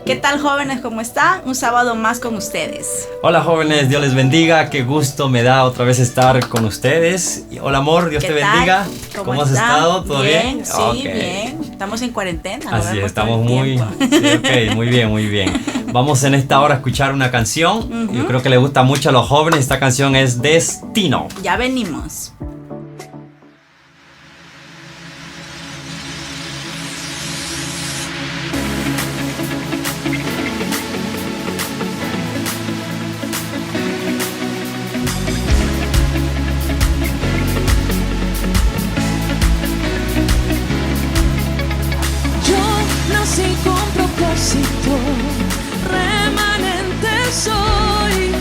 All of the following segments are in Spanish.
¿Qué tal, jóvenes? ¿Cómo están? Un sábado más con ustedes. Hola jóvenes, Dios les bendiga, qué gusto me da otra vez estar con ustedes. Hola amor, Dios te bendiga. ¿Cómo has estado? ¿Todo bien? Sí, bien. Estamos en cuarentena. Así es, estamos muy... Sí, ok, muy bien, muy bien. Vamos en esta hora a escuchar una canción. Yo creo que le gusta mucho a los jóvenes. Esta canción es Destino. Ya venimos. Remanente soy,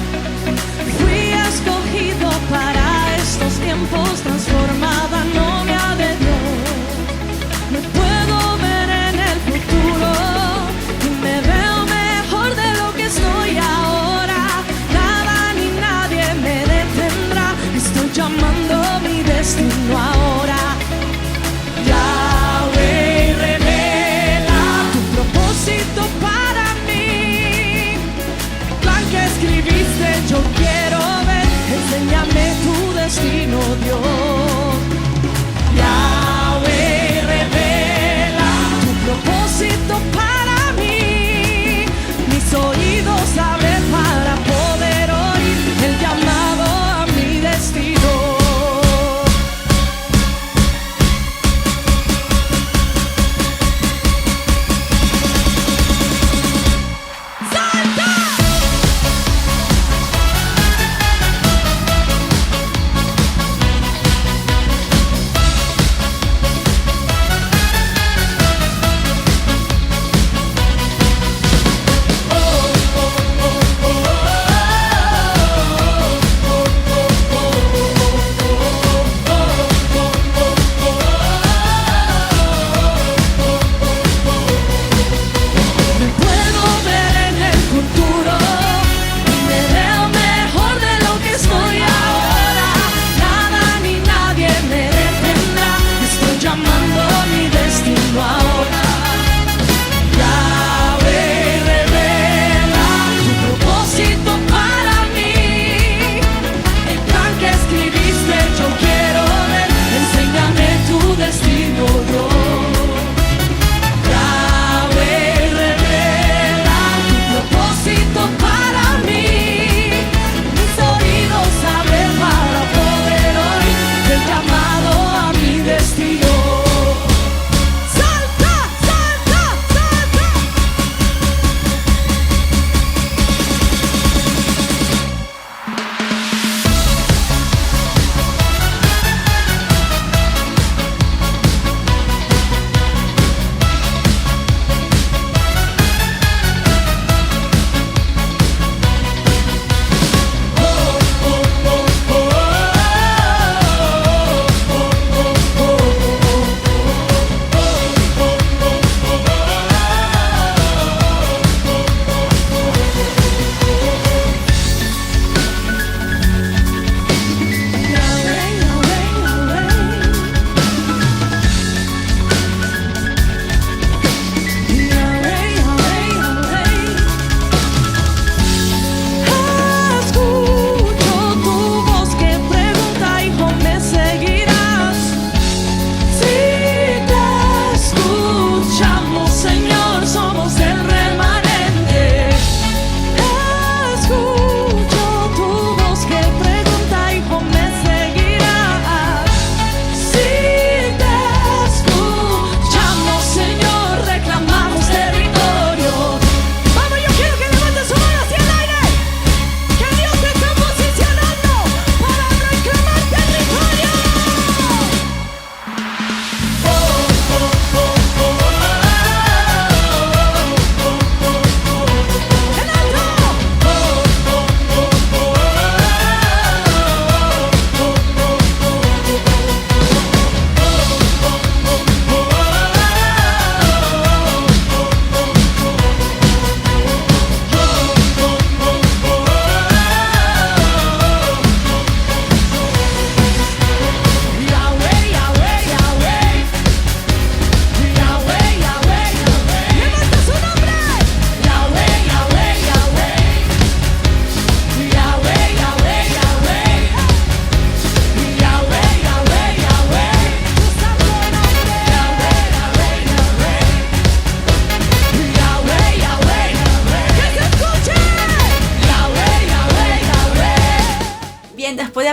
fui escogido para estos tiempos, transformada novia de Dios. Me puedo ver en el futuro y me veo mejor de lo que estoy ahora. Nada ni nadie me detendrá, estoy llamando mi destino ahora. Para mí, plan que escribiste yo quiero ver, enséñame tu destino, Dios. Yahweh revela tu propósito para mí, mis oídos abren para poder oír el llamado a mi destino.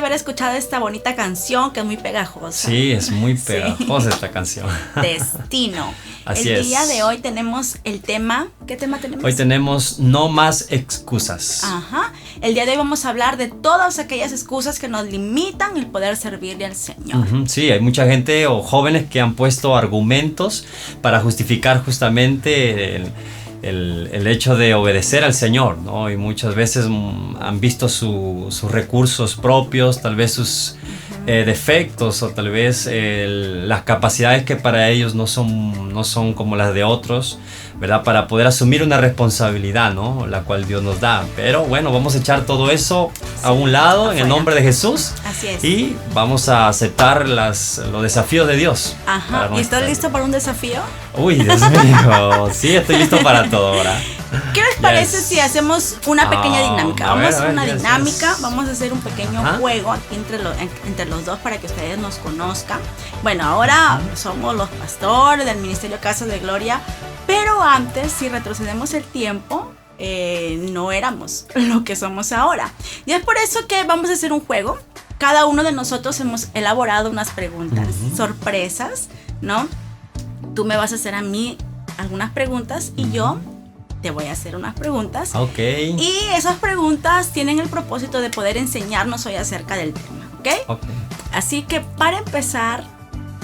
haber escuchado esta bonita canción que es muy pegajosa. Sí, es muy pegajosa esta canción. Destino. Así el es. día de hoy tenemos el tema. ¿Qué tema tenemos? Hoy tenemos no más excusas. Ajá. El día de hoy vamos a hablar de todas aquellas excusas que nos limitan el poder servirle al Señor. Sí, hay mucha gente o jóvenes que han puesto argumentos para justificar justamente el hecho de obedecer al Señor, ¿no? Y muchas veces han visto sus recursos propios, tal vez sus defectos o tal vez las capacidades que para ellos no son como las de otros, ¿verdad? Para poder asumir una responsabilidad, ¿no? La cual Dios nos da. Pero bueno, vamos a echar todo eso a un lado afuera, en el nombre de Jesús. Así es. Y vamos a aceptar los desafíos de Dios. Ajá. ¿Y estás listo para un desafío? Uy, Dios mío. Sí, estoy listo para todo ahora. ¿Qué les parece si hacemos una pequeña dinámica? Vamos a hacer una dinámica, yes. Vamos a hacer un pequeño juego aquí entre los dos para que ustedes nos conozcan. Bueno, ahora somos los pastores del Ministerio Casas de Gloria, pero antes, si retrocedemos el tiempo, no éramos lo que somos ahora. Y es por eso que vamos a hacer un juego. Cada uno de nosotros hemos elaborado unas preguntas, sorpresas, ¿no? Tú me vas a hacer a mí algunas preguntas y yo te voy a hacer unas preguntas. Ok. Y esas preguntas tienen el propósito de poder enseñarnos hoy acerca del tema, ¿ok? Así que para empezar,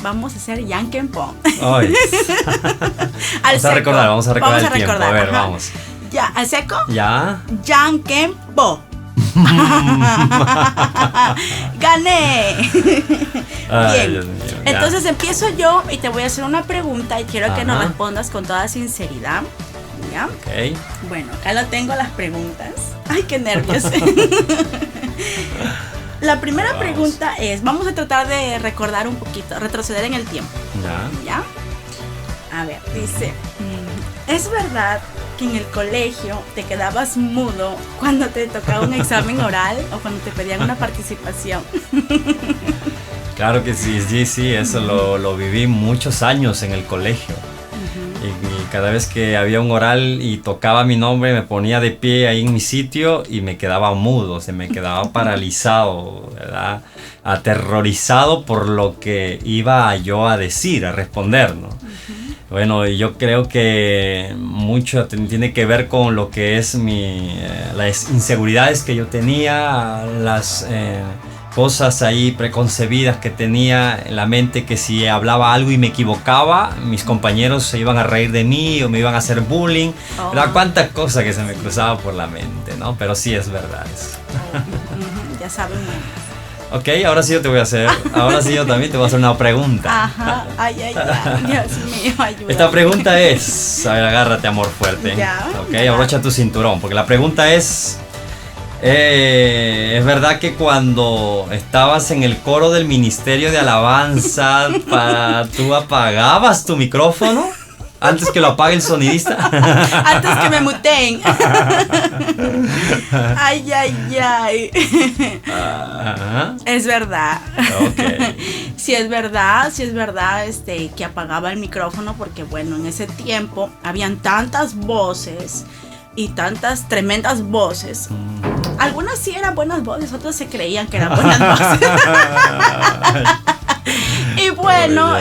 vamos a hacer Yankenpo. Vamos a recordar el tiempo. A ver, vamos. Ya, ¿al seco? Ya. Yankenpo. Gané. Ay, bien, Dios mío, entonces empiezo yo y te voy a hacer una pregunta y quiero que nos respondas con toda sinceridad. ¿Ya? Ok. Bueno, acá lo tengo las preguntas. Ay, qué nervios. La primera pregunta es, vamos a tratar de recordar un poquito, retroceder en el tiempo. ¿Ya? A ver, dice, ¿es verdad que en el colegio te quedabas mudo cuando te tocaba un examen oral o cuando te pedían una participación? Claro que sí, eso lo viví muchos años en el colegio. Y cada vez que había un oral y tocaba mi nombre, me ponía de pie ahí en mi sitio y me quedaba mudo, me quedaba paralizado, ¿verdad? Aterrorizado por lo que iba yo a decir, a responder, ¿no? Bueno, yo creo que mucho tiene que ver con lo que es las inseguridades que yo tenía, las cosas ahí preconcebidas que tenía en la mente, que si hablaba algo y me equivocaba, mis compañeros se iban a reír de mí o me iban a hacer bullying. ¿Verdad? Cuántas cosas que se me cruzaban por la mente, ¿no? Pero sí es verdad eso. Ya saben. Ok, ahora sí yo te voy a hacer, ahora sí yo también te voy a hacer una pregunta. Ajá, ay, Dios mío, ayuda. Esta pregunta es, a ver, agárrate amor fuerte. Ya. Ok, abrocha tu cinturón, porque la pregunta es verdad que cuando estabas en el coro del Ministerio de Alabanza, ¿tú apagabas tu micrófono antes que lo apague el sonidista? Antes que me muteen. Ay. Es verdad. Okay. Sí es verdad, que apagaba el micrófono porque bueno, en ese tiempo habían tantas voces y tantas tremendas voces. Algunas sí eran buenas voces, otras se creían que eran buenas voces. Y bueno,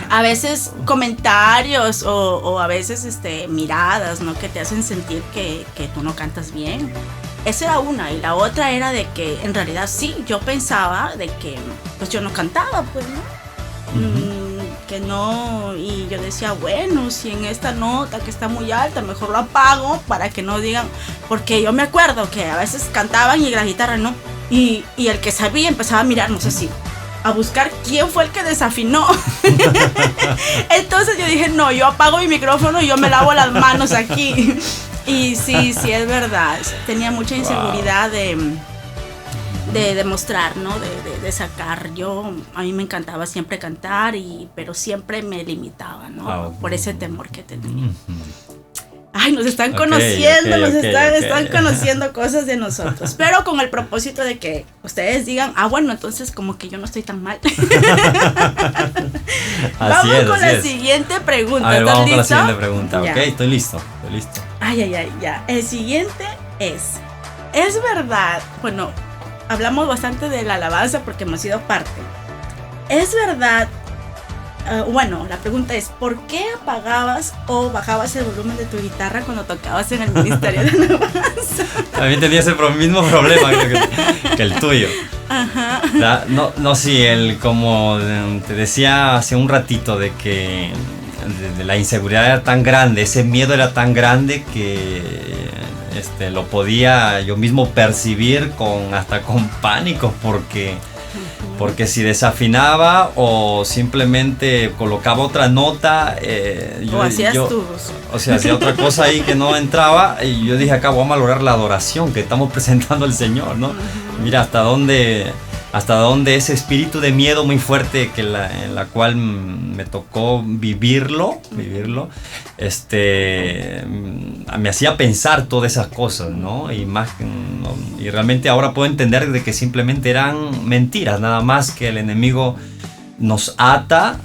a veces comentarios o a veces miradas, ¿no? Que te hacen sentir que tú no cantas bien. Esa era una. Y la otra era de que en realidad sí, yo pensaba de que pues yo no cantaba, pues, ¿no? Que no, y yo decía, bueno, si en esta nota que está muy alta, mejor lo apago para que no digan, porque yo me acuerdo que a veces cantaban y la guitarra no, y el que sabía empezaba a mirarnos así, a buscar quién fue el que desafinó. Entonces yo dije, no, yo apago mi micrófono y yo me lavo las manos aquí. Y sí, es verdad, tenía mucha inseguridad de demostrar, ¿no? De sacar. A mí me encantaba siempre cantar, pero siempre me limitaba, ¿no? Por ese temor que tenía. Ay, nos están conociendo, están conociendo cosas de nosotros, pero con el propósito de que ustedes digan, bueno, entonces como que yo no estoy tan mal. Vamos con la siguiente pregunta. A ver, ¿Estás vamos listo? con la siguiente pregunta. Ya. Ok, estoy listo. Ay, ya. El siguiente es verdad, bueno, hablamos bastante de la alabanza porque hemos sido parte. Es verdad, bueno, la pregunta es, ¿por qué apagabas o bajabas el volumen de tu guitarra cuando tocabas en el ministerio de alabanza? También tenía ese mismo problema que el tuyo. Ajá. No, sí, como te decía hace un ratito, de que de la inseguridad era tan grande, ese miedo era tan grande que lo podía yo mismo percibir hasta con pánico, porque si desafinaba o simplemente colocaba otra nota, hacía otra cosa ahí que no entraba, y yo dije, acá vamos a valorar la adoración que estamos presentando al Señor, ¿no? Mira hasta dónde ese espíritu de miedo muy fuerte en la cual me tocó vivirlo, me hacía pensar todas esas cosas, ¿no? Y realmente ahora puedo entender de que simplemente eran mentiras, nada más que el enemigo nos ata,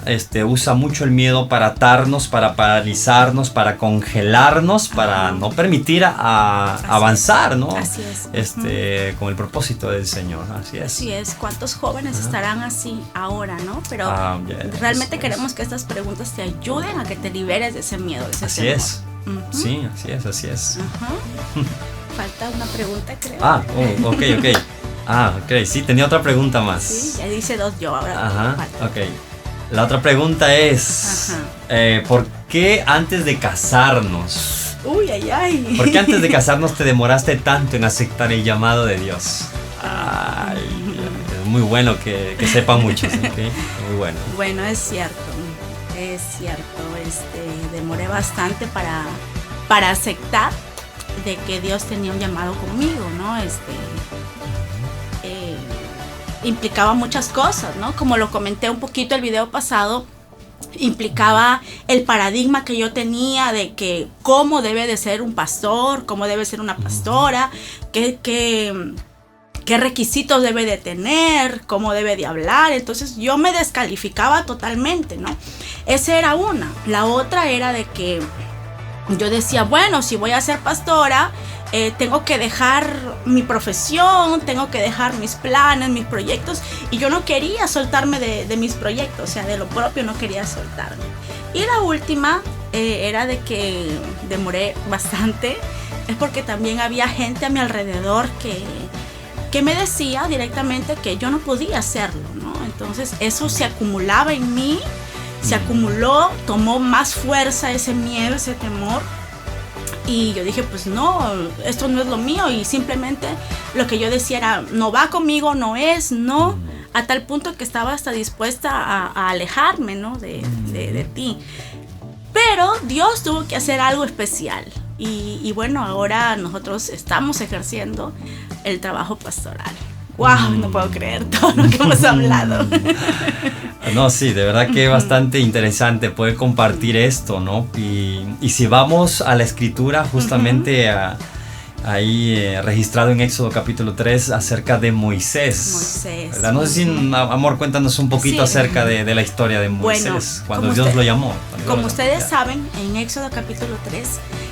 usa mucho el miedo para atarnos, para paralizarnos, para congelarnos, para no permitir avanzar, ¿no? Así es. Con el propósito del Señor, así es. Así es. ¿Cuántos jóvenes estarán así ahora, no? Pero realmente queremos que estas preguntas te ayuden a que te liberes de ese miedo, de ese así temor. Es. Sí, así es. Falta una pregunta, creo. Ok. Ok, sí, tenía otra pregunta más. Sí, ya dice 2 yo, ahora. Ajá, ok. La otra pregunta es, ¿por qué antes de casarnos? Ay. ¿Por qué antes de casarnos te demoraste tanto en aceptar el llamado de Dios? Es muy bueno que sepan muchos, ¿ok? Muy bueno. Bueno, es cierto. Demoré bastante para aceptar de que Dios tenía un llamado conmigo, ¿no? Implicaba muchas cosas, ¿no? Como lo comenté un poquito el video pasado, implicaba el paradigma que yo tenía de que cómo debe de ser un pastor, cómo debe ser una pastora, qué requisitos debe de tener, cómo debe de hablar. Entonces yo me descalificaba totalmente, ¿no? Esa era una. La otra era de que yo decía, bueno, si voy a ser pastora, tengo que dejar mi profesión, tengo que dejar mis planes, mis proyectos, y yo no quería soltarme de mis proyectos, o sea, de lo propio no quería soltarme. Y la última era de que demoré bastante, es porque también había gente a mi alrededor que me decía directamente que yo no podía hacerlo, ¿no? Entonces eso se acumulaba en mí, se acumuló, tomó más fuerza ese miedo, ese temor. Y yo dije, pues no, esto no es lo mío, y simplemente lo que yo decía era, no va conmigo, no es, no, a tal punto que estaba hasta dispuesta a alejarme, ¿no? de ti. Pero Dios tuvo que hacer algo especial, y bueno, ahora nosotros estamos ejerciendo el trabajo pastoral. ¡Wow! No puedo creer todo lo que hemos hablado. No, sí, de verdad que es bastante interesante poder compartir esto, ¿no? Y si vamos a la escritura, justamente ahí registrado en Éxodo capítulo 3 acerca de Moisés. ¿Verdad? No sé si, amor, cuéntanos un poquito acerca de la historia de Moisés, cuando Dios lo llamó. Como ustedes saben, en Éxodo capítulo 3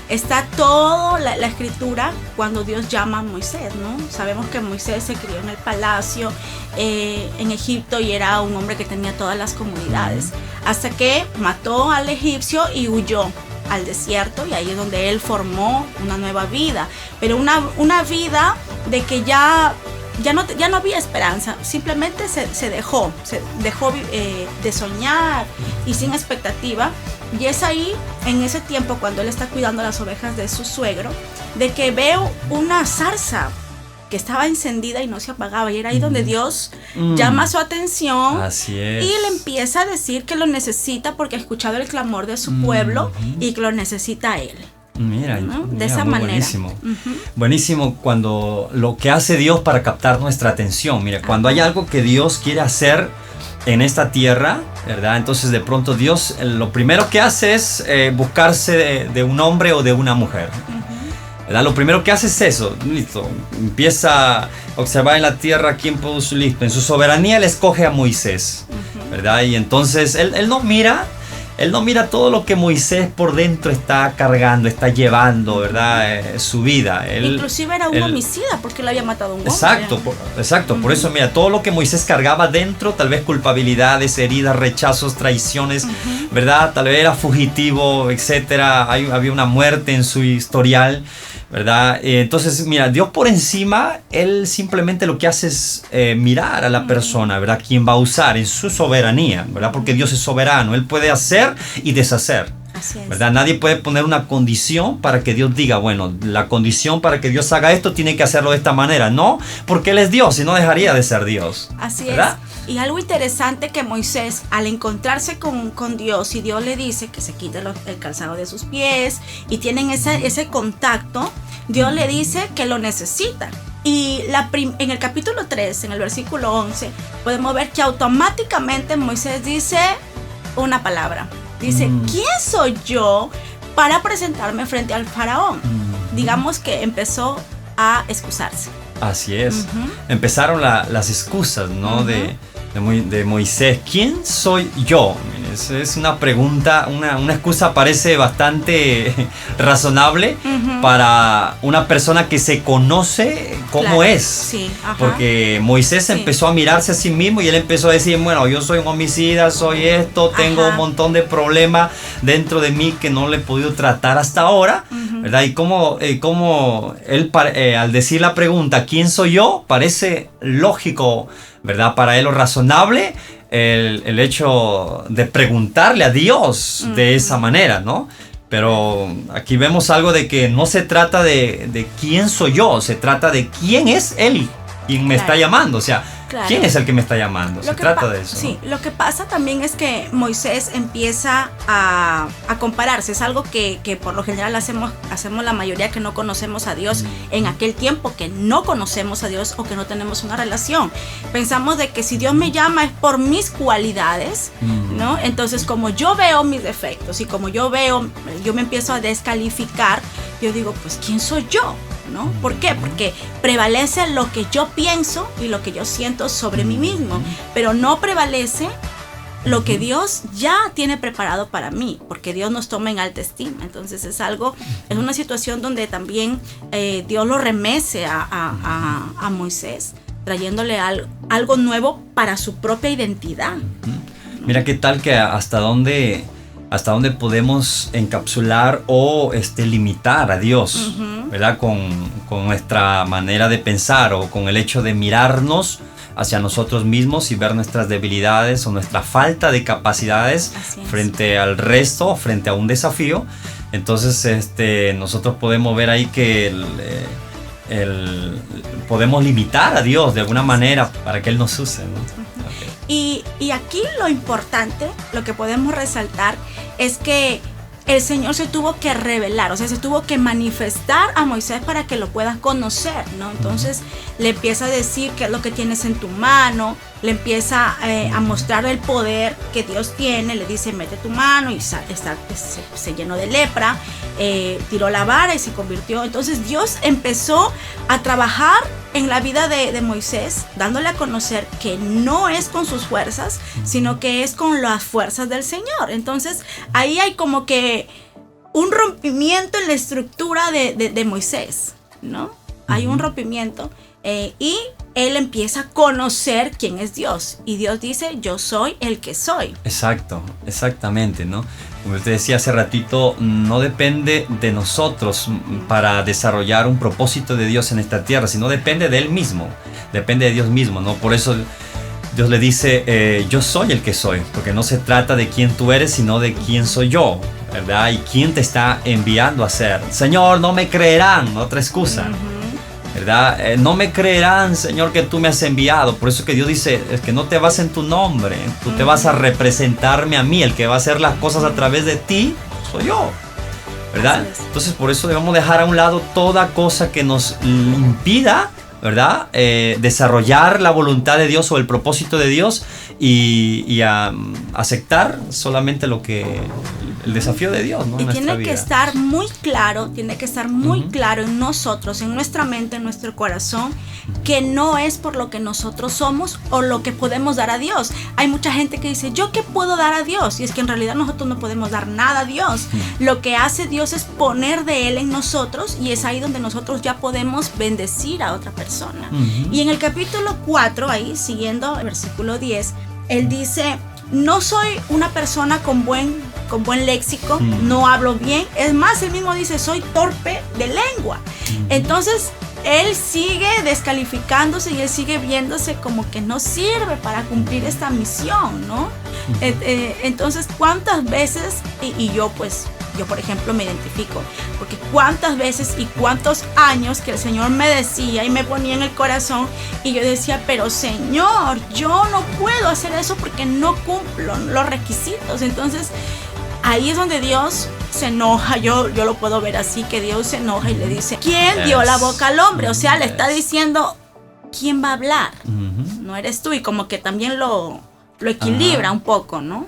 está toda la escritura cuando Dios llama a Moisés, ¿no? Sabemos que Moisés se crió en el palacio en Egipto y era un hombre que tenía todas las comodidades, hasta que mató al egipcio y huyó al desierto, y ahí es donde él formó una nueva vida, pero una vida de que ya no había esperanza, simplemente se dejó de soñar y sin expectativa. Y es ahí, en ese tiempo, cuando él está cuidando las ovejas de su suegro, de que veo una zarza que estaba encendida y no se apagaba, y era ahí donde Dios llama su atención. Así es. Y le empieza a decir que lo necesita porque ha escuchado el clamor de su pueblo y que lo necesita a él. Mira, ¿no? De esa manera. Buenísimo. Buenísimo cuando lo que hace Dios para captar nuestra atención. Mira, cuando hay algo que Dios quiere hacer en esta tierra, ¿verdad? Entonces de pronto Dios lo primero que hace es buscarse de un hombre o de una mujer. ¿Verdad? Lo primero que hace es eso, listo, empieza a observar en la tierra quién puso, listo, en su soberanía él escoge a Moisés, ¿verdad? Y entonces él no mira él no mira todo lo que Moisés por dentro está cargando, está llevando, ¿verdad? Su vida. Inclusive era un homicida porque le había matado a un hombre. Exacto. Por eso, mira, todo lo que Moisés cargaba dentro, tal vez culpabilidades, heridas, rechazos, traiciones, ¿verdad? Tal vez era fugitivo, etcétera. Había una muerte en su historial, ¿verdad? Entonces, mira, Dios por encima, Él simplemente lo que hace es mirar a la persona, ¿verdad? Quien va a usar en su soberanía, ¿verdad? Porque Dios es soberano, Él puede hacer y deshacer. Así es. ¿Verdad? Nadie puede poner una condición para que Dios diga, bueno, la condición para que Dios haga esto tiene que hacerlo de esta manera. No, porque Él es Dios y no dejaría de ser Dios. Así ¿verdad? es. Y algo interesante que Moisés, al encontrarse con Dios, y Dios le dice que se quite el calzado de sus pies, y tienen ese contacto, Dios le dice que lo necesita. Y en el capítulo 3, en el versículo 11, podemos ver que automáticamente Moisés dice una palabra. Dice, ¿quién soy yo para presentarme frente al faraón? Digamos que empezó a excusarse. Así es. Empezaron las excusas, ¿no? De Moisés. ¿Quién soy yo? Es una pregunta, una excusa parece bastante razonable para una persona que se conoce cómo es. Sí, porque Moisés empezó a mirarse a sí mismo y él empezó a decir, bueno, yo soy un homicida, soy esto, tengo un montón de problemas dentro de mí que no le he podido tratar hasta ahora, ¿verdad? Y como él, al decir la pregunta, ¿quién soy yo? Parece lógico, ¿verdad? Para él, lo razonable, el hecho de preguntarle a Dios de esa manera, ¿no? Pero aquí vemos algo de que no se trata de quién soy yo, se trata de quién es Él quien me está llamando. O sea, ¿quién es el que me está llamando? Se trata de eso. Sí, ¿no? Lo que pasa también es que Moisés empieza a compararse. Es algo que por lo general hacemos la mayoría que no conocemos a Dios en aquel tiempo, que no conocemos a Dios o que no tenemos una relación. Pensamos de que si Dios me llama es por mis cualidades, ¿no? Entonces, como yo veo mis defectos y como yo me empiezo a descalificar, yo digo, pues, ¿quién soy yo? ¿No? ¿Por qué? Porque prevalece lo que yo pienso y lo que yo siento sobre mí mismo, pero no prevalece lo que Dios ya tiene preparado para mí, porque Dios nos toma en alta estima. Entonces es una situación donde también Dios lo remece a Moisés, trayéndole algo nuevo para su propia identidad. Mira qué tal que hasta dónde podemos encapsular o limitar a Dios, ¿verdad? Con nuestra manera de pensar o con el hecho de mirarnos hacia nosotros mismos y ver nuestras debilidades o nuestra falta de capacidades frente al resto, frente a un desafío. Entonces nosotros podemos ver ahí que podemos limitar a Dios de alguna manera para que Él nos use, ¿no? Y aquí lo importante, lo que podemos resaltar es que el Señor se tuvo que revelar, o sea, se tuvo que manifestar a Moisés para que lo puedas conocer, ¿no? Entonces le empieza a decir qué es lo que tienes en tu mano, le empieza a mostrar el poder que Dios tiene, le dice mete tu mano y se llenó de lepra, tiró la vara y se convirtió. Entonces Dios empezó a trabajar en la vida de Moisés, dándole a conocer que no es con sus fuerzas, sino que es con las fuerzas del Señor. Entonces ahí hay como que un rompimiento en la estructura de Moisés, ¿no? Hay un rompimiento y él empieza a conocer quién es Dios. Y Dios dice, yo soy el que soy. Exactamente, ¿no? Como usted decía hace ratito, no depende de nosotros para desarrollar un propósito de Dios en esta tierra, sino depende de Él mismo, depende de Dios mismo, ¿no? Por eso Dios le dice, yo soy el que soy, porque no se trata de quién tú eres, sino de quién soy yo, ¿verdad? Y quién te está enviando a ser. Señor, no me creerán, otra excusa, ¿verdad? No me creerán, Señor, que tú me has enviado. Por eso que Dios dice, es que no te vas en tu nombre, tú te vas a representarme a mí, el que va a hacer las cosas a través de ti, soy yo, ¿verdad? Entonces por eso debemos dejar a un lado toda cosa que nos impida, ¿verdad? Desarrollar la voluntad de Dios o el propósito de Dios y a aceptar solamente el desafío de Dios, ¿no? Y en nuestra tiene que vida. estar muy claro, claro en nosotros, en nuestra mente, en nuestro corazón, que no es por lo que nosotros somos o lo que podemos dar a Dios. Hay mucha gente que dice, ¿yo qué puedo dar a Dios? Y es que en realidad nosotros no podemos dar nada a Dios. Lo que hace Dios es poner de Él en nosotros, y es ahí donde nosotros ya podemos bendecir a otra persona. Y en el capítulo 4, ahí siguiendo el versículo 10, Él dice, no soy una persona con buen léxico, no hablo bien. Es más, él mismo dice, soy torpe de lengua. Entonces, él sigue descalificándose y él sigue viéndose como que no sirve para cumplir esta misión, ¿no? Entonces, ¿cuántas veces? Y yo por ejemplo me identifico, porque cuántas veces y cuántos años que el Señor me decía y me ponía en el corazón, y yo decía, pero Señor, yo no puedo hacer eso porque no cumplo los requisitos. Entonces ahí es donde Dios se enoja. Yo lo puedo ver así, que Dios se enoja y le dice, ¿quién dio la boca al hombre? O sea, le está diciendo, ¿quién va a hablar? No eres tú. Y como que también lo equilibra un poco, ¿no?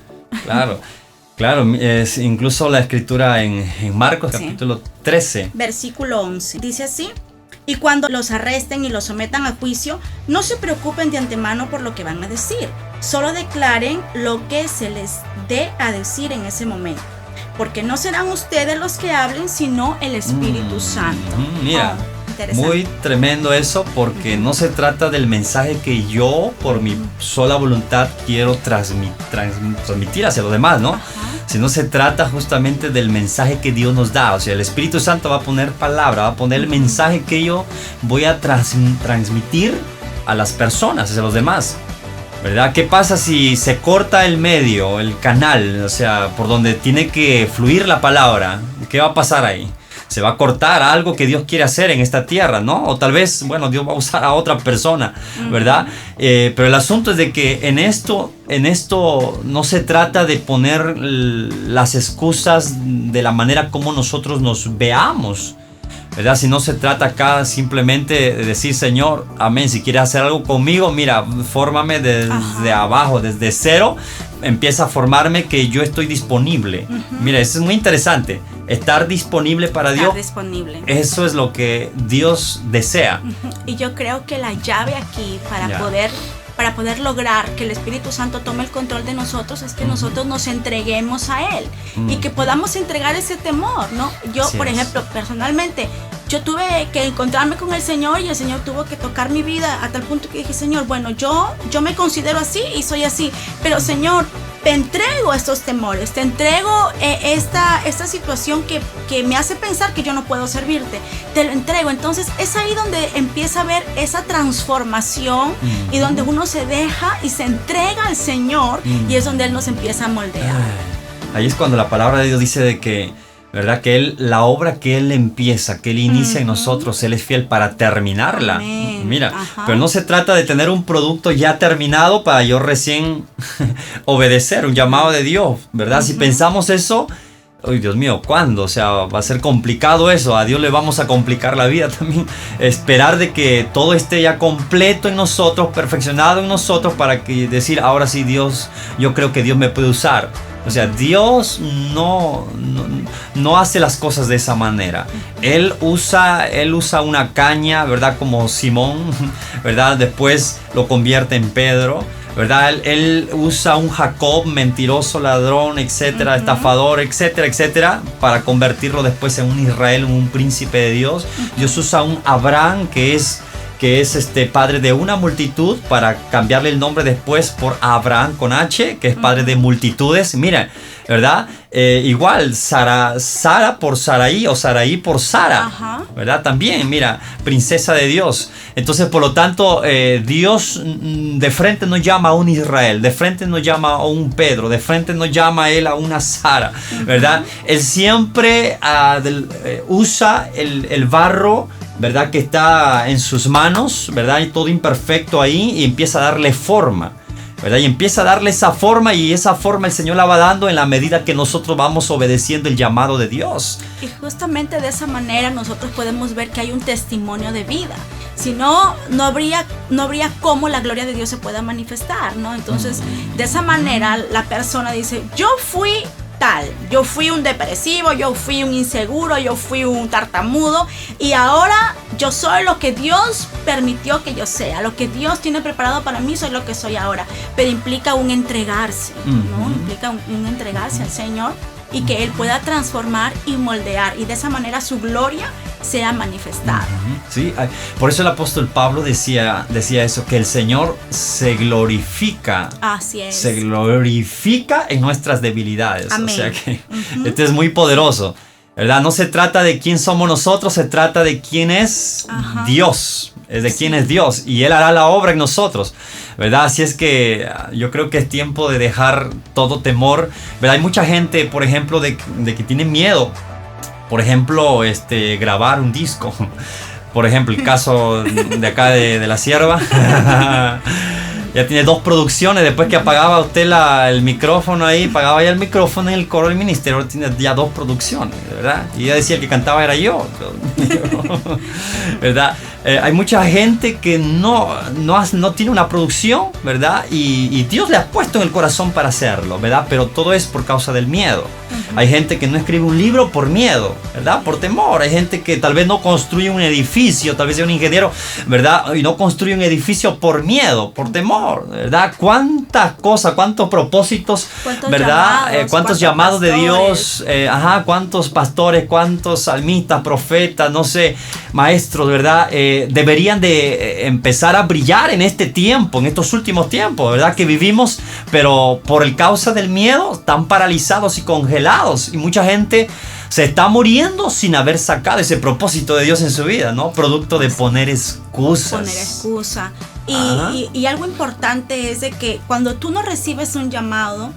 Claro, es incluso la escritura en Marcos, capítulo 13. Versículo 11. Dice así: y cuando los arresten y los sometan a juicio, no se preocupen de antemano por lo que van a decir. Solo declaren lo que se les dé a decir en ese momento. Porque no serán ustedes los que hablen, sino el Espíritu Santo. Mira, muy tremendo eso, porque no se trata del mensaje que yo, por mi sola voluntad, quiero transmitir hacia los demás, ¿no? Sino se trata justamente del mensaje que Dios nos da. O sea, el Espíritu Santo va a poner palabra, va a poner el mensaje que yo voy a transmitir a las personas, hacia los demás, ¿verdad? ¿Qué pasa si se corta el medio, el canal, o sea, por donde tiene que fluir la palabra? ¿Qué va a pasar ahí? Se va a cortar algo que Dios quiere hacer en esta tierra, ¿no? O tal vez, bueno, Dios va a usar a otra persona, ¿verdad? Pero el asunto es de que en esto no se trata de poner las excusas de la manera como nosotros nos veamos, ¿verdad? Si no se trata acá simplemente de decir, Señor, amén, si quieres hacer algo conmigo, mira, fórmame desde abajo, desde cero, empieza a formarme, que yo estoy disponible. Mira, eso es muy interesante, estar disponible para Dios. Disponible. Eso es lo que Dios desea. Y yo creo que la llave aquí para poder lograr que el Espíritu Santo tome el control de nosotros es que nosotros nos entreguemos a Él y que podamos entregar ese temor, ¿no? Yo, por ejemplo, personalmente, yo tuve que encontrarme con el Señor, y el Señor tuvo que tocar mi vida a tal punto que dije, Señor, bueno, yo me considero así y soy así, pero Señor, te entrego estos temores, te entrego esta situación que me hace pensar que yo no puedo servirte, te lo entrego. Entonces es ahí donde empieza a ver esa transformación y donde uno se deja y se entrega al Señor, y es donde Él nos empieza a moldear. Ahí es cuando la palabra de Dios dice de que, ¿verdad? Que la obra que Él empieza, que Él inicia en nosotros, Él es fiel para terminarla. Amén. Mira, pero no se trata de tener un producto ya terminado para yo recién obedecer un llamado de Dios, ¿verdad? Si pensamos eso, ¡ay, Dios mío! ¿Cuándo? O sea, va a ser complicado eso. A Dios le vamos a complicar la vida también. Esperar de que todo esté ya completo en nosotros, perfeccionado en nosotros, para que decir, ahora sí, Dios, yo creo que Dios me puede usar. O sea, Dios no hace las cosas de esa manera. Él usa una caña, ¿verdad? Como Simón, ¿verdad? Después lo convierte en Pedro, ¿verdad? Él usa un Jacob, mentiroso, ladrón, etcétera, estafador, etcétera, etcétera, para convertirlo después en un Israel, en un príncipe de Dios. Dios usa un Abraham, que es padre de una multitud, para cambiarle el nombre después por Abraham con H, que es padre de multitudes. Mira, ¿verdad? Igual Sara por Saraí, o Saraí por Sara, ¿verdad? También, mira, princesa de Dios. Entonces, por lo tanto, Dios de frente nos llama a un Israel, de frente nos llama a un Pedro, de frente nos llama a él a una Sara, ¿verdad? Él siempre usa el barro, ¿verdad? Que está en sus manos, ¿verdad? Y todo imperfecto ahí, y empieza a darle forma, ¿verdad? Y empieza a darle esa forma, y esa forma el Señor la va dando en la medida que nosotros vamos obedeciendo el llamado de Dios. Y justamente de esa manera nosotros podemos ver que hay un testimonio de vida. Si no, no habría cómo la gloria de Dios se pueda manifestar, ¿no? Entonces, de esa manera, la persona dice, yo fui tal, yo fui un depresivo, yo fui un inseguro, yo fui un tartamudo, y ahora yo soy lo que Dios permitió que yo sea, lo que Dios tiene preparado para mí, soy lo que soy ahora. Pero implica un entregarse, ¿no? Implica un entregarse al Señor, y que Él pueda transformar y moldear, y de esa manera su gloria sea manifestada. Sí, por eso el apóstol Pablo decía eso, que el Señor se glorifica. Así es. Se glorifica en nuestras debilidades. Amén. O sea que este es muy poderoso, ¿verdad? No se trata de quién somos nosotros, se trata de quién es Dios. Es de quién es Dios, y Él hará la obra en nosotros, ¿verdad? Así es que yo creo que es tiempo de dejar todo temor, ¿verdad? Hay mucha gente, por ejemplo, de que tiene miedo, por ejemplo, grabar un disco. Por ejemplo, el caso de acá de la sierva. Ya tiene 2 producciones. Después que apagaba usted el micrófono ahí, apagaba ya el micrófono en el coro del ministerio, tiene ya 2 producciones, ¿verdad? Y ella decía, el que cantaba era yo, ¿verdad? Hay mucha gente que no tiene una producción, ¿verdad? Y Dios le ha puesto en el corazón para hacerlo, ¿verdad? Pero todo es por causa del miedo. Hay gente que no escribe un libro por miedo, ¿verdad? Por temor. Hay gente que tal vez no construye un edificio, tal vez sea un ingeniero, ¿verdad? Y no construye un edificio por miedo, por temor, ¿verdad? ¿Cuántas cosas, cuántos propósitos, ¿verdad? ¿Cuántos llamados de Dios? ¿Cuántos pastores, cuántos salmistas, profetas, no sé, maestros, ¿verdad? Deberían de empezar a brillar en este tiempo, en estos últimos tiempos, ¿verdad? Que vivimos, pero por el causa del miedo están paralizados y congelados, y mucha gente se está muriendo sin haber sacado ese propósito de Dios en su vida, ¿no? Producto de poner excusas. Poner excusa. Y algo importante es de que cuando tú no recibes un llamado,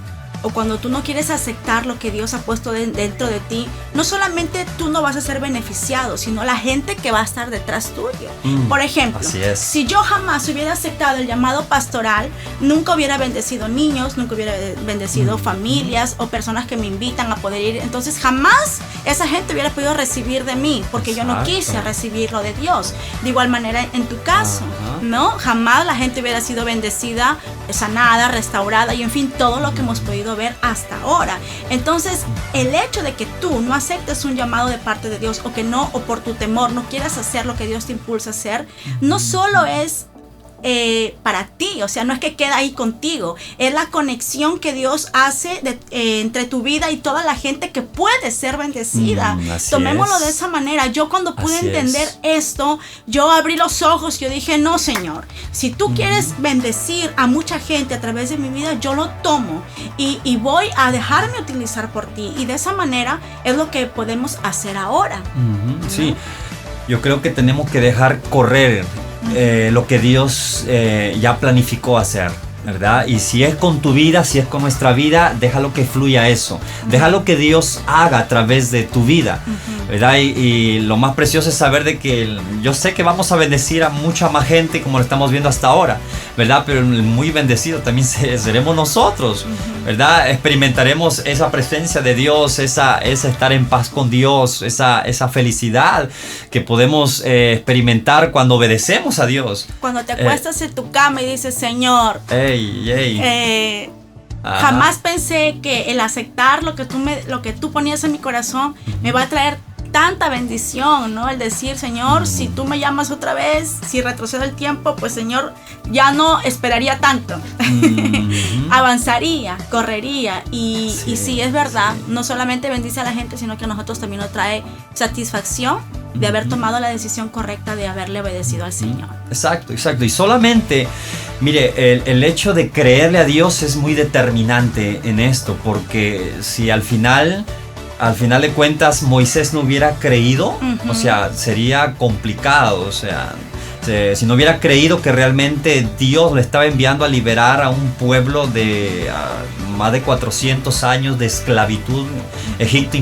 o cuando tú no quieres aceptar lo que Dios ha puesto dentro de ti, no solamente tú no vas a ser beneficiado, sino la gente que va a estar detrás tuyo. Por ejemplo, si yo jamás hubiera aceptado el llamado pastoral, nunca hubiera bendecido niños, nunca hubiera bendecido familias o personas que me invitan a poder ir. Entonces jamás esa gente hubiera podido recibir de mí, porque yo no quise recibirlo de Dios. De igual manera en tu caso, ¿no? Jamás la gente hubiera sido bendecida, sanada, restaurada, y en fin, todo lo que hemos podido ver hasta ahora. Entonces, el hecho de que tú no aceptes un llamado de parte de Dios, o por tu temor no quieras hacer lo que Dios te impulsa a hacer, no solo es para ti, o sea, no es que queda ahí contigo, es la conexión que Dios hace entre tu vida y toda la gente que puede ser bendecida. Tomémoslo de esa manera. Yo cuando pude entender esto, yo abrí los ojos, yo dije, no, Señor, si tú quieres bendecir a mucha gente a través de mi vida, yo lo tomo y voy a dejarme utilizar por ti, y de esa manera es lo que podemos hacer ahora. Sí, yo creo que tenemos que dejar correr lo que Dios ya planificó hacer, ¿verdad? Y si es con tu vida, si es con nuestra vida, déjalo que fluya eso. Déjalo que Dios haga a través de tu vida, ¿verdad? Y lo más precioso es saber de que yo sé que vamos a bendecir a mucha más gente como lo estamos viendo hasta ahora, ¿verdad? Pero el muy bendecido también seremos nosotros, ¿verdad? Experimentaremos esa presencia de Dios, esa estar en paz con Dios, esa felicidad que podemos experimentar cuando obedecemos a Dios. Cuando te acuestas en tu cama y dices, Señor, jamás pensé que el aceptar lo que tú ponías en mi corazón me va a traer tanta bendición, ¿no? El decir, Señor, si tú me llamas otra vez, si retrocedo el tiempo, pues Señor, ya no esperaría tanto. Avanzaría, correría. Y sí, es verdad, no solamente bendice a la gente, sino que a nosotros también nos trae satisfacción de haber tomado la decisión correcta de haberle obedecido al Señor. Exacto. Y solamente, mire, el hecho de creerle a Dios es muy determinante en esto, porque si al final de cuentas Moisés no hubiera creído, o sea, sería complicado, o sea, si no hubiera creído que realmente Dios le estaba enviando a liberar a un pueblo de más de 400 años de esclavitud, Egipto,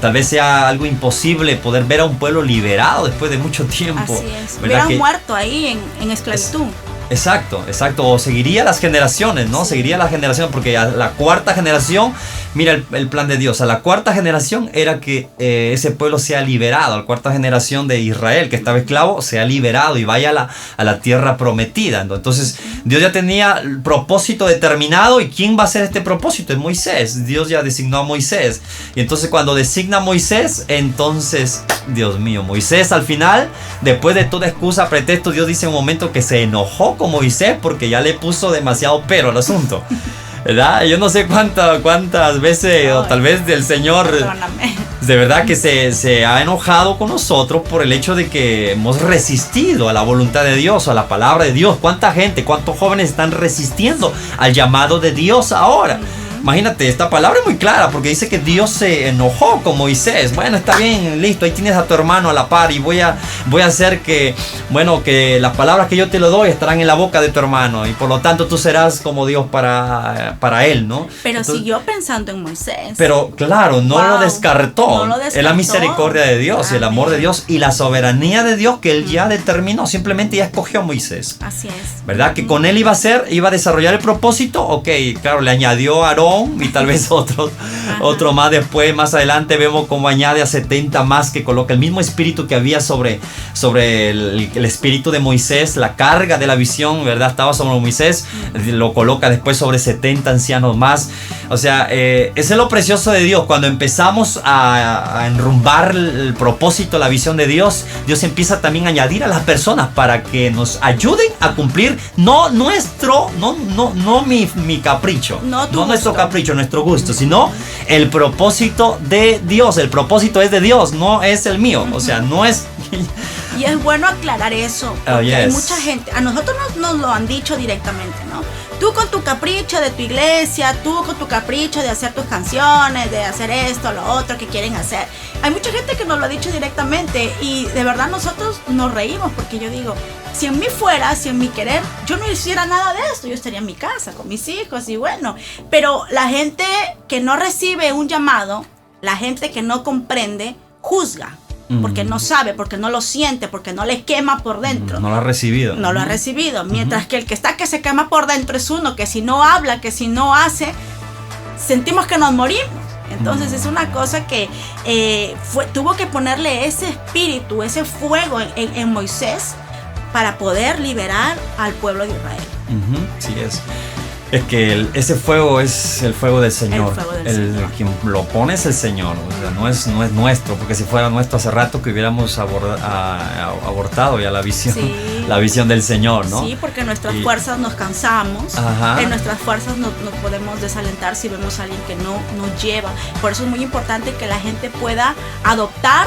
tal vez sea algo imposible poder ver a un pueblo liberado después de mucho tiempo. Así es, hubieran muerto ahí en esclavitud. Exacto, o seguiría las generaciones, ¿no? Sí. Seguiría las generaciones, porque a la cuarta generación Mira el plan de Dios. A la cuarta generación era que ese pueblo sea liberado. A la cuarta generación de Israel, que estaba esclavo, sea liberado y vaya a la tierra prometida. Entonces Dios ya tenía el propósito determinado. ¿Y quién va a hacer este propósito? Es Moisés. Dios ya designó a Moisés. Y entonces cuando designa a Moisés, entonces, Dios mío, Moisés al final, después de toda excusa, pretexto, Dios dice en un momento que se enojó con Moisés porque ya le puso demasiado pero al asunto. ¿Verdad? Yo no sé cuántas veces, o tal vez del Señor, Perdóname. de verdad que se ha enojado con nosotros por el hecho de que hemos resistido a la voluntad de Dios, a la palabra de Dios. ¿Cuánta gente, cuántos jóvenes están resistiendo al llamado de Dios ahora? Imagínate, esta palabra es muy clara porque dice que Dios se enojó con Moisés. Bueno, está bien, listo, ahí tienes a tu hermano a la par y voy a hacer que las palabras que yo te lo doy estarán en la boca de tu hermano y por lo tanto tú serás como Dios para él, ¿no? Pero Entonces, siguió pensando en Moisés. pero claro, no lo descartó. Es la misericordia de Dios, el amor de Dios y la soberanía de Dios que él ya determinó. Simplemente ya escogió a Moisés. Así es. ¿Verdad? Que con él iba a desarrollar el propósito. Ok, claro, le añadió a Aarón y tal vez otro más después. Más adelante vemos cómo añade a 70 más que coloca el mismo espíritu que había sobre el espíritu de Moisés. La carga de la visión, ¿verdad? Estaba sobre Moisés. Lo coloca después sobre 70 ancianos más. O sea, ese es lo precioso de Dios. Cuando empezamos a enrumbar el propósito, la visión de Dios, Dios empieza también a añadir a las personas para que nos ayuden a cumplir no mi capricho, no nuestro capricho, nuestro gusto, sino el propósito de Dios. El propósito es de Dios, no es el mío. O sea, no es... Y es bueno aclarar eso, porque hay mucha gente, a nosotros nos lo han dicho directamente, ¿no? Tú con tu capricho de tu iglesia, tú con tu capricho de hacer tus canciones, de hacer esto, lo otro que quieren hacer. Hay mucha gente que nos lo ha dicho directamente y de verdad nosotros nos reímos porque yo digo, si en mí fuera, si en mi querer, yo no hiciera nada de esto, yo estaría en mi casa con mis hijos y bueno. Pero la gente que no recibe un llamado, la gente que no comprende, juzga. Porque no sabe, porque no lo siente, porque no le quema por dentro. No lo ha recibido. No lo ha recibido. Mientras que el que se quema por dentro es uno que si no habla, que si no hace, sentimos que nos morimos. Entonces es una cosa que tuvo que ponerle ese espíritu, ese fuego en Moisés para poder liberar al pueblo de Israel. Sí es. Es que ese fuego es el fuego del Señor. Quien lo pone es el Señor. O sea, no es nuestro, porque si fuera nuestro hace rato que hubiéramos abortado ya la visión, la visión del Señor, ¿no? Sí, porque en nuestras fuerzas nos cansamos. En nuestras fuerzas nos podemos desalentar si vemos a alguien que no nos lleva. Por eso es muy importante que la gente pueda adoptar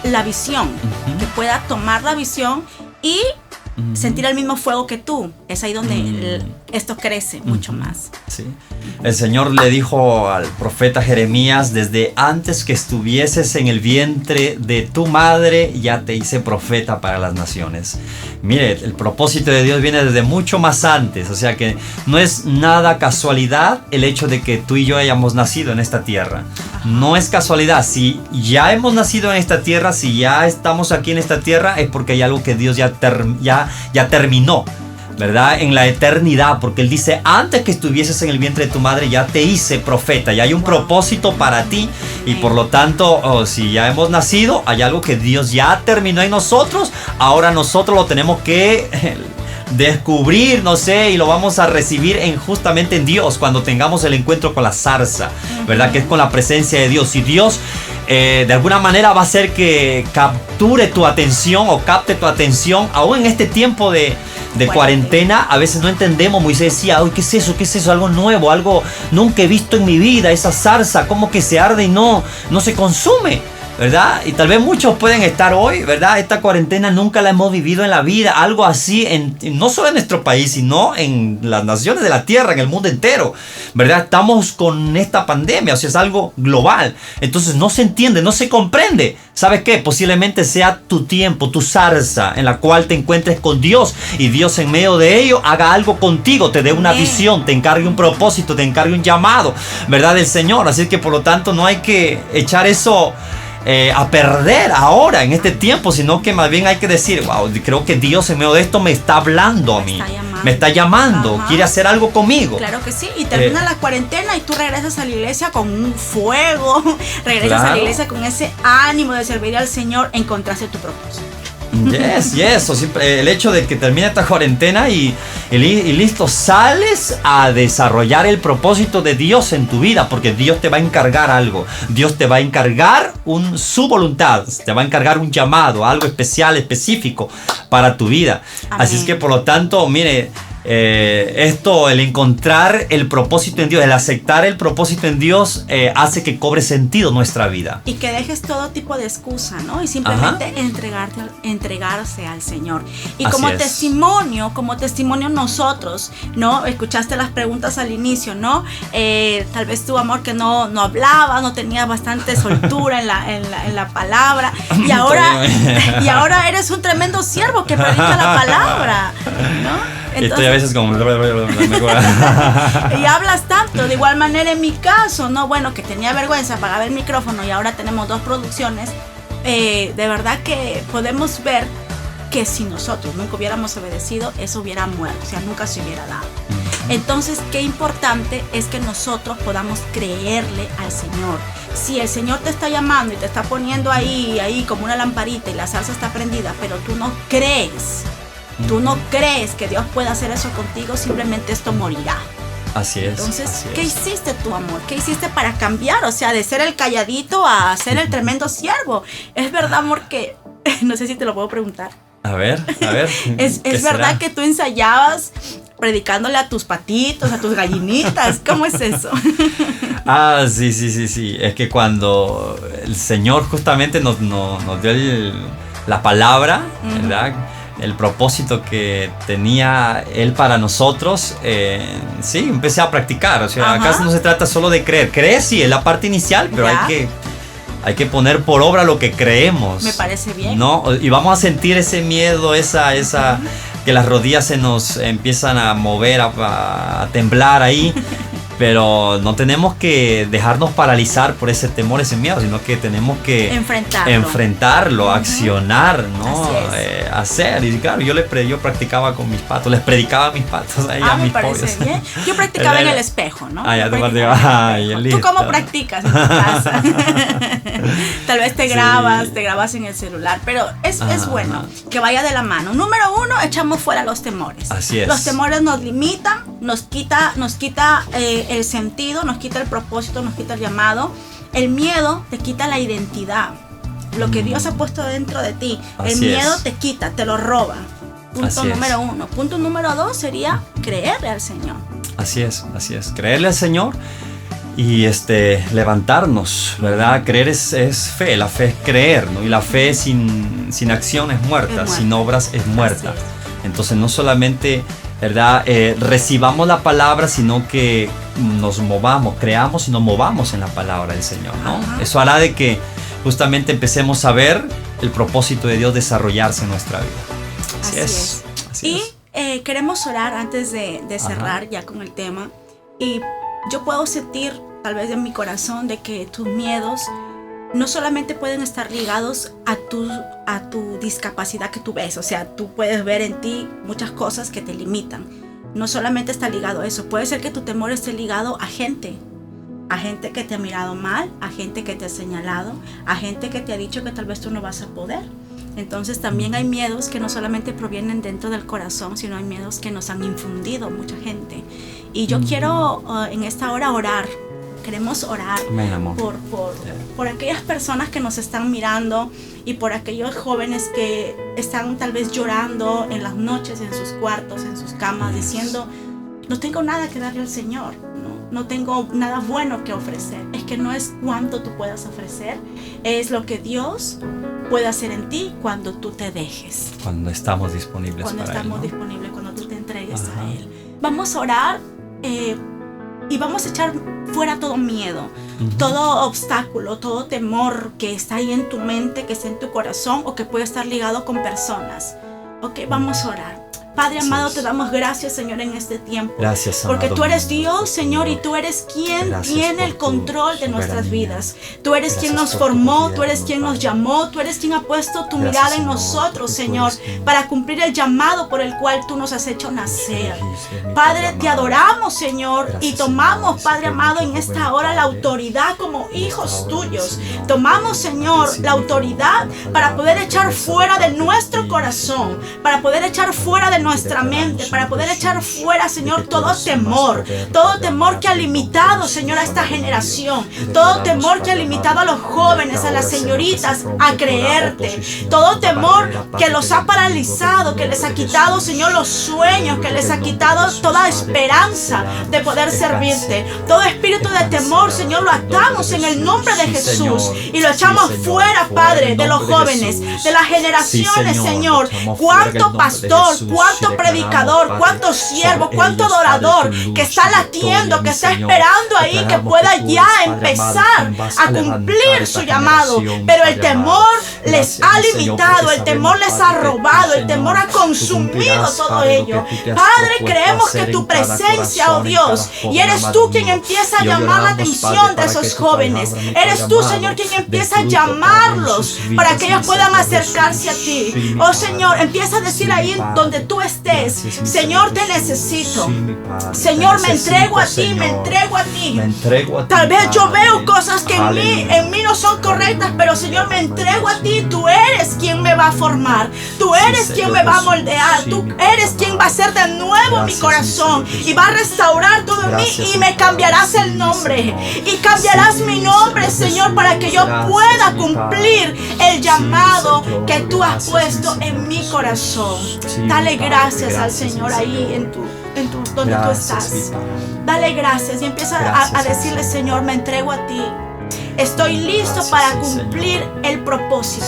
la visión, que pueda tomar la visión y sentir el mismo fuego que tú. Es ahí donde esto crece mucho más. Sí. El Señor le dijo al profeta Jeremías: desde antes que estuvieses en el vientre de tu madre ya te hice profeta para las naciones. Mire, el propósito de Dios viene desde mucho más antes. O sea que no es nada casualidad el hecho de que tú y yo hayamos nacido en esta tierra. No es casualidad. Si ya hemos nacido en esta tierra, si ya estamos aquí en esta tierra, es porque hay algo que Dios ya terminó, ¿verdad? En la eternidad, porque Él dice: antes que estuvieses en el vientre de tu madre ya te hice profeta, ya hay un propósito para ti. Y por lo tanto, si ya hemos nacido, hay algo que Dios ya terminó en nosotros. Ahora nosotros lo tenemos que descubrir, no sé, y lo vamos a recibir justamente en Dios, cuando tengamos el encuentro con la zarza, ¿verdad? Que es con la presencia de Dios. Y Dios de alguna manera va a hacer que capture tu atención o capte tu atención, aún en este tiempo de cuarentena. A veces no entendemos. Moisés decía: ¿qué es eso? ¿Qué es eso? Algo nuevo, algo nunca he visto en mi vida. Esa zarza, como que se arde y no se consume, ¿verdad? Y tal vez muchos pueden estar hoy, ¿verdad? Esta cuarentena nunca la hemos vivido en la vida. Algo así, no solo en nuestro país, sino en las naciones de la tierra, en el mundo entero, ¿verdad? Estamos con esta pandemia, o sea, es algo global. Entonces no se entiende, no se comprende. ¿Sabes qué? Posiblemente sea tu tiempo, tu zarza, en la cual te encuentres con Dios, y Dios en medio de ello haga algo contigo, te dé una visión, te encargue un propósito, te encargue un llamado, ¿verdad? Del Señor. Así que por lo tanto no hay que echar eso a perder ahora en este tiempo, sino que más bien hay que decir: wow, creo que Dios en medio de esto me está hablando a mí, me está llamando, Ajá. quiere hacer algo conmigo. Claro que sí, y termina la cuarentena y tú regresas a la iglesia con un fuego, regresas a la iglesia con ese ánimo de servir al Señor, encontraste tu propósito. Yes, o siempre, el hecho de que termine esta cuarentena y listo, sales a desarrollar el propósito de Dios en tu vida, porque Dios te va a encargar algo, Dios te va a encargar su voluntad, te va a encargar un llamado, algo especial, específico para tu vida. Amén. Así es que por lo tanto, mire, el encontrar el propósito en Dios, el aceptar el propósito en Dios, hace que cobre sentido nuestra vida. Y que dejes todo tipo de excusa, ¿no? Y simplemente entregarse al Señor. Y como testimonio nosotros, ¿no? Escuchaste las preguntas al inicio, ¿no? Tal vez tu amor que no hablaba, no tenía bastante soltura en la palabra. Y ahora eres un tremendo siervo que predica la palabra, ¿no? Entonces, estoy a veces como... y hablas tanto. De igual manera en mi caso, ¿no? Bueno, que tenía vergüenza, apagaba el micrófono y ahora tenemos 2 producciones. De verdad que podemos ver que si nosotros nunca hubiéramos obedecido, eso hubiera muerto, o sea, nunca se hubiera dado. Entonces, qué importante es que nosotros podamos creerle al Señor. Si el Señor te está llamando y te está poniendo ahí como una lamparita y la salsa está prendida, pero tú no crees que Dios pueda hacer eso contigo, simplemente esto morirá. Así es. Entonces, ¿qué hiciste tú, amor? ¿Qué hiciste para cambiar? O sea, de ser el calladito a ser el tremendo siervo. Es verdad, amor, que... No sé si te lo puedo preguntar. A ver. Es verdad que tú ensayabas predicándole a tus patitos, a tus gallinitas. ¿Cómo es eso? Sí. Es que cuando el Señor justamente nos dio la palabra, ¿verdad? El propósito que tenía Él para nosotros, sí, empecé a practicar. O sea, acá no se trata solo de creer. Creer sí es la parte inicial, pero hay que poner por obra lo que creemos. Me parece bien. ¿No? Y vamos a sentir ese miedo, esa que las rodillas se nos empiezan a mover, a temblar ahí. Pero no tenemos que dejarnos paralizar por ese temor, ese miedo, sino que tenemos que enfrentarlo, accionar, ¿no? Hacer. Y claro, yo practicaba con mis patos, les predicaba a mis patos ahí a mis pollos. Me parece bien. Yo practicaba en el espejo, ¿no? Ya te practicaba. ¿Tú cómo practicas en tu casa? Tal vez te grabas en el celular, pero es bueno que vaya de la mano. Número 1, echamos fuera los temores. Así es. Los temores nos limitan, nos quita el sentido, nos quita el propósito, nos quita el llamado. El miedo te quita la identidad, lo que Dios ha puesto dentro de ti. El miedo te quita, te lo roba. Punto número 1. Punto número 2 sería creerle al Señor. Así es. Creerle al Señor y levantarnos, ¿verdad? Creer es fe, la fe es creer, ¿no? Y la fe sin acción es muerta, sin obras es muerta. Entonces no solamente, ¿verdad? Recibamos la palabra, sino que nos movamos, creamos y nos movamos en la palabra del Señor, ¿no? Eso hará de que justamente empecemos a ver el propósito de Dios desarrollarse en nuestra vida. Así es. Queremos orar antes de cerrar ya con el tema. Y yo puedo sentir, tal vez en mi corazón, de que tus miedos no solamente pueden estar ligados a tu discapacidad que tú ves. O sea, tú puedes ver en ti muchas cosas que te limitan. No solamente está ligado a eso. Puede ser que tu temor esté ligado a gente que te ha mirado mal, a gente que te ha señalado, a gente que te ha dicho que tal vez tú no vas a poder. Entonces también hay miedos que no solamente provienen dentro del corazón, sino hay miedos que nos han infundido mucha gente. Y yo quiero en esta hora orar. Queremos orar por aquellas personas que nos están mirando y por aquellos jóvenes que están tal vez llorando en las noches, en sus cuartos, en sus camas, diciendo: no tengo nada que darle al Señor, no tengo nada bueno que ofrecer. Es que no es cuánto tú puedas ofrecer, es lo que Dios puede hacer en ti cuando tú te dejes. Cuando estamos disponibles cuando para estamos Él, ¿no? disponibles, cuando tú te entregues a Él. Vamos a orar y vamos a echar fuera todo miedo, todo obstáculo, todo temor que está ahí en tu mente, que está en tu corazón o que puede estar ligado con personas. Ok, vamos a orar. Padre amado, te damos gracias, Señor, en este tiempo. Gracias, porque amado tú eres mío, Dios, Señor, y tú eres quien gracias tiene por el tu control de nuestras soberanía. vidas. Tú eres quien nos Gracias por tu formó, tú eres gobierno, quien nos Padre. llamó, tú eres quien ha puesto tu Gracias, mirada en Señor, nosotros, porque tú Señor, eres quien- para cumplir el llamado por el cual tú nos has hecho nacer. Elegiste, mi Padre, Padre te amado. adoramos, Señor, Gracias, y tomamos, Señor, Padre dice que amado, en muchos esta jóvenes, hora la Padre, autoridad como en esta hijos hora, tuyos. Señor, Tomamos, Señor, recibimos la autoridad la para poder palabra echar que esa fuera de parte de nuestro ti, corazón, Señor. para poder echar fuera de nuestra mente, para poder echar fuera, Señor, todo temor, todo temor que ha limitado, Señor, a esta generación, todo temor que ha limitado a los jóvenes, a las señoritas, a creerte, todo temor que los ha paralizado, que les ha quitado, Señor, los sueños, que les ha quitado toda esperanza de poder servirte. Todo espíritu de temor, Señor, lo atamos en el nombre de Jesús y lo echamos fuera, Padre, de los jóvenes, de las generaciones, Señor. Cuánto pastor, cuánto predicador, cuánto siervo, cuánto adorador que está latiendo, que está esperando ahí que pueda ya empezar a cumplir su llamado, pero el temor les ha limitado, el temor les ha robado, el temor ha consumido todo ello. Padre, creemos que tu presencia, oh Dios, y eres tú quien empieza a llamar la atención de esos jóvenes. Eres tú, Señor, quien empieza a llamarlos para que ellos puedan acercarse a ti. Oh Señor, empieza a decir ahí donde tú estés: Señor, te necesito. Señor, me entrego a ti, me entrego a ti. Tal vez yo veo cosas que en mí no son correctas, pero Señor, me entrego a ti. Tú eres quien me va a formar, tú eres quien me va a moldear, tú eres quien va a hacer de nuevo mi corazón y va a restaurar todo en mí, y me cambiarás el nombre y cambiarás mi nombre, Señor, para que yo pueda cumplir el llamado que tú has puesto en mi corazón. Dale gracias al Señor ahí donde tú estás. Dale gracias y empieza a decirle: Señor, me entrego a ti. Estoy listo para cumplir el propósito.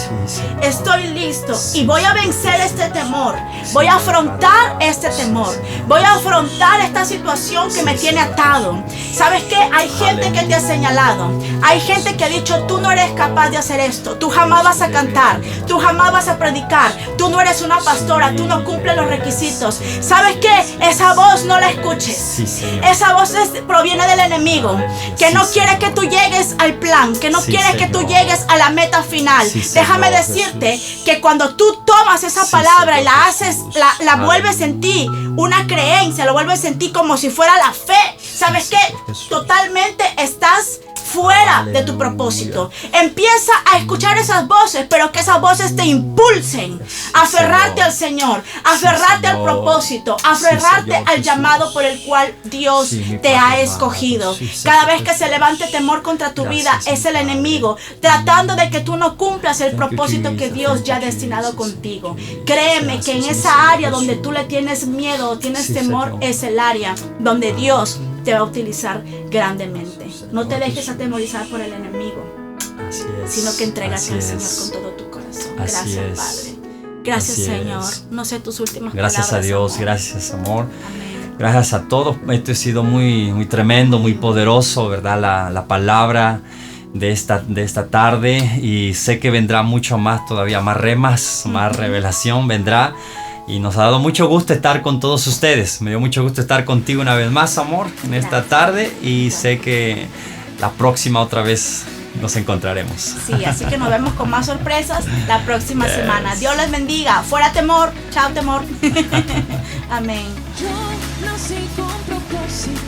Estoy listo y voy a vencer este temor. Voy a afrontar este temor. Voy a afrontar esta situación que me tiene atado. ¿Sabes qué? Hay gente que te ha señalado. Hay gente que ha dicho: tú no eres capaz de hacer esto. Tú jamás vas a cantar. Tú jamás vas a predicar. Tú no eres una pastora. Tú no cumples los requisitos. ¿Sabes qué? Esa voz no la escuches. Esa voz proviene del enemigo, que no quiere que tú llegues al plan, que no quiere que tú llegues a la meta final. Déjame decirte que cuando tú tomas esa palabra y la haces, la vuelves en ti una creencia, lo vuelves en ti como si fuera la fe. ¿Sabes qué? Totalmente estás fuera de tu propósito. Empieza a escuchar esas voces, pero que esas voces te impulsen a aferrarte al Señor, a aferrarte al propósito, a aferrarte al llamado por el cual Dios te ha escogido. Cada vez que se levante temor contra tu vida, es el enemigo tratando de que tú no cumplas el propósito que Dios ya ha destinado contigo. Créeme que en esa área donde tú le tienes miedo o tienes temor, es el área donde Dios te va a utilizar grandemente. No te dejes atemorizar por el enemigo, sino que entrégate al Señor con todo tu corazón. Gracias, Padre. Gracias, Señor. No sé tus últimas palabras. Gracias a Dios, amor. gracias, amor. Amén. Gracias a todos. Esto ha sido muy tremendo, muy poderoso, ¿verdad? La palabra de esta tarde, y sé que vendrá mucho más, todavía más remas, más revelación vendrá. Y nos ha dado mucho gusto estar con todos ustedes. Me dio mucho gusto estar contigo una vez más, amor, en esta tarde. Y sé que la próxima otra vez nos encontraremos. Sí, así que nos vemos con más sorpresas la próxima semana. Dios les bendiga. Fuera temor. Chao, temor. Amén. Yo nací con propósito.